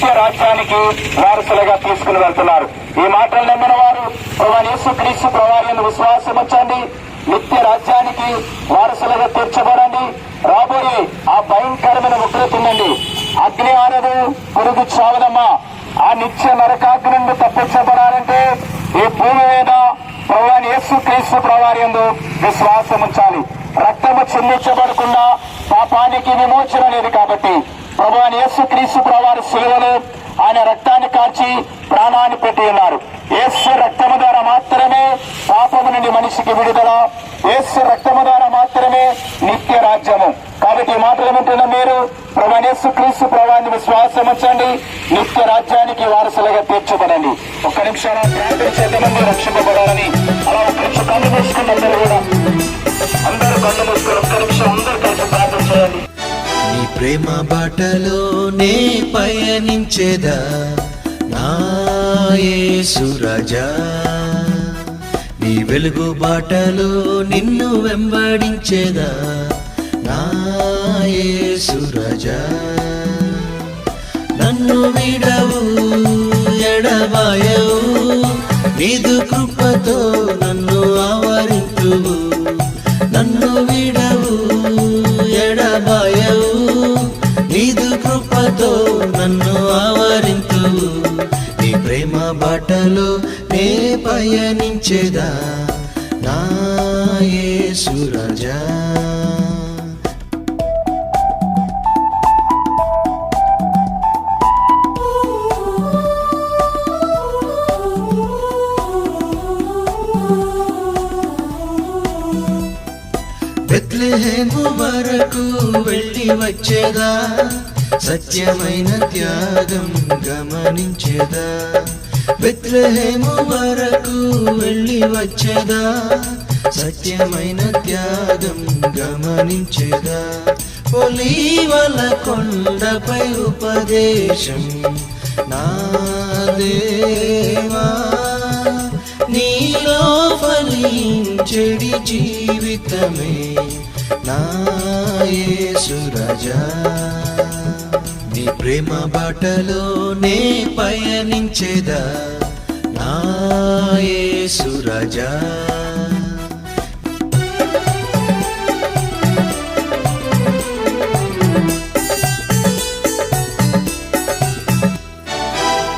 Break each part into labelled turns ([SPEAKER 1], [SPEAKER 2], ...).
[SPEAKER 1] నిత్య రాజ్యానికి వారసులుగా తీసుకుని వెళ్తున్నారు. ఈ మాటలు నమ్మిన వారు ప్రభువైన యేసుక్రీస్తు ప్రభువునందు విశ్వాసం ఉంచండి, నిత్య రాజ్యానికి వారసులుగా తీర్చబడండి. రాబోయే ఆ భయంకరమైన ఉగ్రత ఉండండి, అగ్ని ఆరదు, పురుగు చావదమ్మా. ఆ నిత్య నరకాగ్ని నుండి తప్పించబడాలంటే ఈ భూమి మీద ప్రభువైన యేసుక్రీస్తు ప్రభువునందు విశ్వాసం ఉంచాలి. రక్తము చిందించబడకుండా పాపానికి విమోచన లేదు కాబట్టి ప్రభువైన యేసుక్రీస్తు ప్రభువారి శిలువలో ఆయన రక్తాన్ని కార్చి ప్రాణాన్ని పెట్టి ఉన్నారు. యేసు రక్తము ద్వారా మాత్రమే పాపము నుండి మనిషికి విడుదల, యేసు రక్తము ద్వారా మాత్రమే నిత్య రాజ్యము. కాబట్టి ఈ మాటలు వింటున్న మీరు ప్రభువైన యేసుక్రీస్తు ప్రభువుని విశ్వాసం ఉంచండి, నిత్య రాజ్యానికి వారసులుగా తీర్చబడండి. ఒక్క నిమిషం ప్రార్థన చేద్దామని రక్షింపబడాలని. అలా ఒక్క నిమిషం కళ్ళు మూసుకుని అందరూ కళ్ళు మూసుకొని ఒక్క నిమిషం అందరూ కలిసి ప్రార్థన చేయండి.
[SPEAKER 2] నీ ప్రేమ బాటలోనే పయనించేదా నా యేసు రాజా, నీ వెలుగు బాటలో నిన్ను వెంబడించేదా నా యేసు రాజా. నన్ను విడవు ఎడబాయవు, నీదు కృపతో నన్ను ఆవరించువు. నన్ను విడవు ఎడబాయవు, నీదు కృపతో నన్ను ఆవరించువు. నీ ప్రేమ బాటలో నే పయనించేదా నా యేసు రాజా. బెత్లెహేము వరకు వెళ్ళి వచ్చేదా, సత్యమైన త్యాగం గమనించేదా. బెత్లెహేము వరకు వెళ్ళి వచ్చేదా, సత్యమైన త్యాగం గమనించేదా. ఒలీవల కొండపై ఉపదేశం నా దేవా, నీలో ఫలించెడి జీవితమే నా యేసు రాజా. నీ ప్రేమ బాటలోనే పయనించేదా నా యేసు రాజా.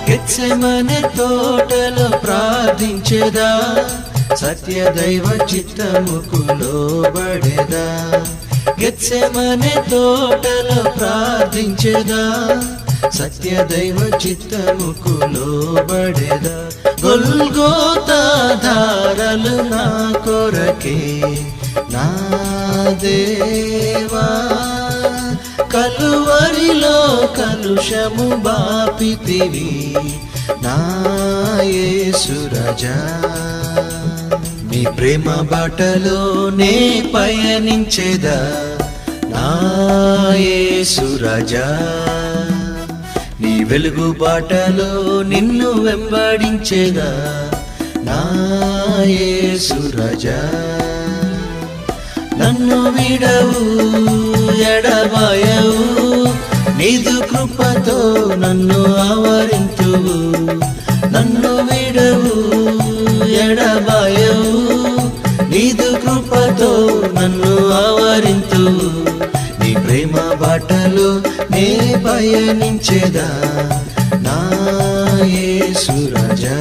[SPEAKER 2] గెత్సెమనే తోటలో ప్రార్థించేదా, సత్య దైవ చిత్తముకు లోబడేదా. గెత్సెమనే తోటలో ప్రార్థించేదా, సత్య దైవ చిత్తముకు లోబడేదా. గొల్గోతా ధారలు నా కొరకే నా దేవా, కలువరిలో కలుషము బాపితివి నా యేసు రాజా. నీ ప్రేమ బాటలోనే పయనించేదా నా యేసు రాజా. నీ వెలుగు బాటలో నిన్ను వెంబడించేదా నా యేసు రాజా. నన్ను విడవు ఎడబాయవు, నీదు కృపతో నన్ను ఆవరించువు. నన్ను విడవు ఎడబాయవు, నీదు కృపతో నన్ను ఆవరించువు. నీ ప్రేమ బాటలో నే పయనించేదా నా యేసు రాజా.